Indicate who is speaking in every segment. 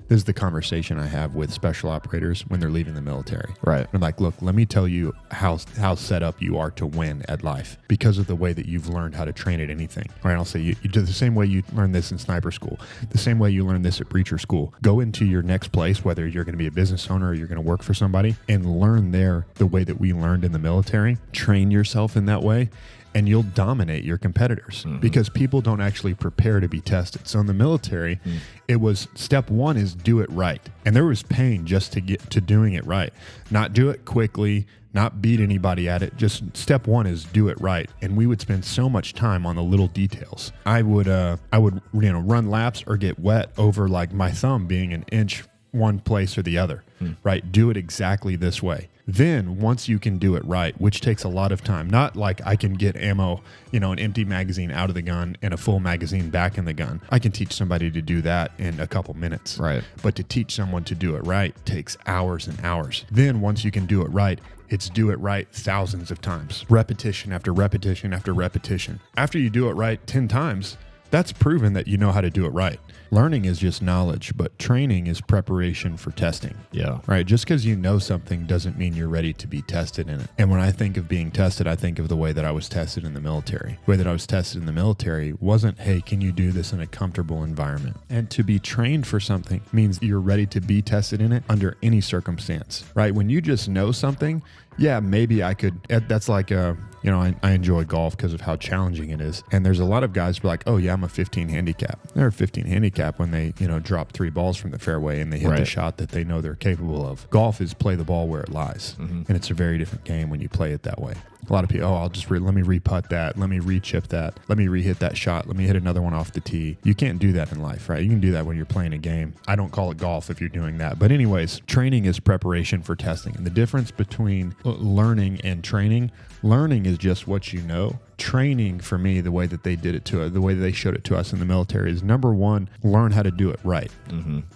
Speaker 1: This is the conversation I have with special operators when they're leaving the military.
Speaker 2: Right.
Speaker 1: I'm like, look, let me tell you how set up you are to win at life because of the way that you've learned how to train at anything. Right? I'll say you do the same way you learn this in sniper school, the same way you learn this at breacher school. Go into your next place, whether you're going to be a business owner or you're going to work for somebody, and learn there the way that we learned in the military. Train yourself in that way, and you'll dominate your competitors because people don't actually prepare to be tested. So in the military, it was step one is do it right. And there was pain just to get to doing it right. Not do it quickly, not beat anybody at it. Just step one is do it right. And we would spend so much time on the little details. I would run laps or get wet over like my thumb being an inch one place or the other, right? Do it exactly this way. Then once you can do it right, which takes a lot of time, not like I can get ammo, an empty magazine out of the gun and a full magazine back in the gun. I can teach somebody to do that in a couple minutes.
Speaker 2: Right.
Speaker 1: But to teach someone to do it right takes hours and hours. Then once you can do it right, it's do it right thousands of times. Repetition after repetition after repetition. After you do it right 10 times, that's proven that you know how to do it right. Learning is just knowledge, but training is preparation for testing.
Speaker 2: Yeah.
Speaker 1: Right? Just because you know something doesn't mean you're ready to be tested in it. And when I think of being tested, I think of the way that I was tested in the military. The way that I was tested in the military wasn't, hey, can you do this in a comfortable environment? And to be trained for something means you're ready to be tested in it under any circumstance, right? When you just know something, yeah, maybe I could. That's like, I enjoy golf because of how challenging it is. And there's a lot of guys who are like, oh, yeah, I'm a 15 handicap. They're a 15 handicap when they, drop 3 balls from the fairway and they hit the shot that they know they're capable of. Golf is play the ball where it lies. And it's a very different game when you play it that way. A lot of people, I'll just let me re-putt that. Let me re-chip that. Let me re-hit that shot. Let me hit another one off the tee. You can't do that in life, right? You can do that when you're playing a game. I don't call it golf if you're doing that. But anyways, training is preparation for testing. And the difference between learning and training, learning is just what you know. Training, for me, the way that they did it to us, the way that they showed it to us in the military is, number one, learn how to do it right.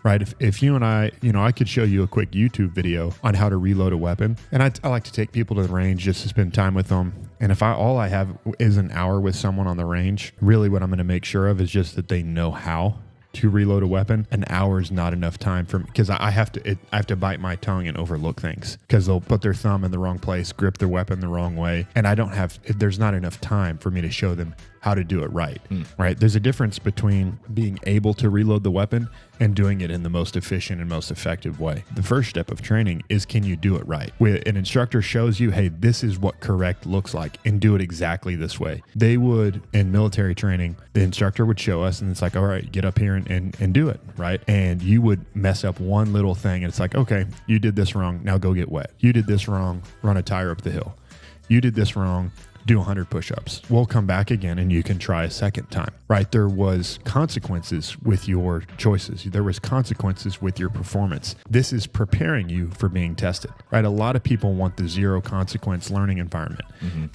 Speaker 1: Right? If you and I, I could show you a quick YouTube video on how to reload a weapon. And I like to take people to the range just to spend time with them. And if all I have is an hour with someone on the range, really what I'm going to make sure of is just that they know how to reload a weapon. An hour is not enough time for me because I have to bite my tongue and overlook things because they'll put their thumb in the wrong place, grip their weapon the wrong way, and there's not enough time for me to show them how to do it right. Right? There's a difference between being able to reload the weapon and doing it in the most efficient and most effective way. The first step of training is, can you do it right? When an instructor shows you, hey, this is what correct looks like, and do it exactly this way. They would, in military training, the instructor would show us, and it's like, all right, get up here and do it, right? And you would mess up one little thing, and it's like, okay, you did this wrong, now go get wet. You did this wrong, run a tire up the hill. You did this wrong, do 100 push-ups. We'll come back again and you can try a second time, right? There was consequences with your choices. There was consequences with your performance. This is preparing you for being tested, right? A lot of people want the zero consequence learning environment.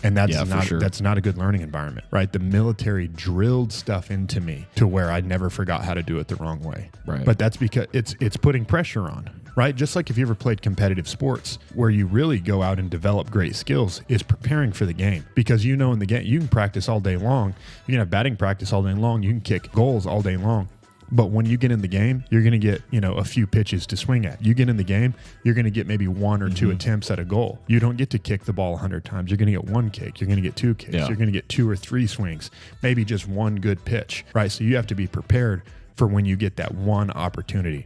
Speaker 1: And that's not a good learning environment, right? The military drilled stuff into me to where I never forgot how to do it the wrong way.
Speaker 2: Right.
Speaker 1: But that's because it's putting pressure on. Right? Just like if you ever played competitive sports, where you really go out and develop great skills is preparing for the game. Because in the game, you can practice all day long. You can have batting practice all day long. You can kick goals all day long. But when you get in the game, you're going to get, a few pitches to swing at. You get in the game, you're going to get maybe 1 or 2 attempts at a goal. You don't get to kick the ball 100 times. You're going to get 1 kick. You're going to get 2 kicks.
Speaker 2: Yeah.
Speaker 1: You're going to get 2 or 3 swings, maybe just 1 good pitch, right? So you have to be prepared for when you get that one opportunity.